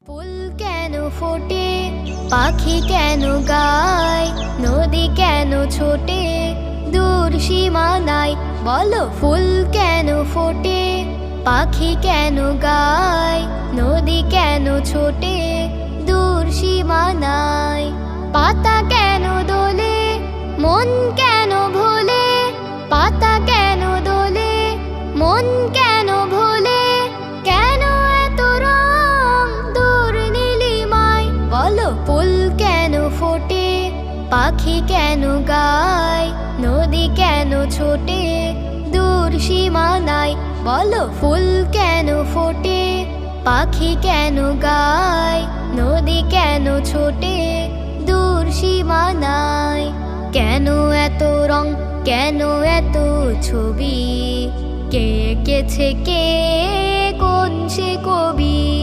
ফুল কেন ফোটে, পাখি কেন গায়, নদী কেন ছোটে দূর সীমানায়? বলো, ফুল কেন ফোটে, পাখি কেন গায়, নদী কেন ছোটে দূর সীমানায়? পাতা কেন দোলে, মন কেন ভোলে, পাতা কেন দোলে, মন কেন ভোলে, কেন এত রং দূর নীলিমায়? বলো, ফুল কেন ফোটে, পাখি কেন গায়, নদী কেন ছোটে দূর সীমানায়? বলো, ফুল কেন ফোটে, পাখি কেন গায়, নদী কেন ছোটে দূর সীমানায়? কেন এত রং, কেন এত ছবি, কে এঁকেছে কে, কোন সে কবি?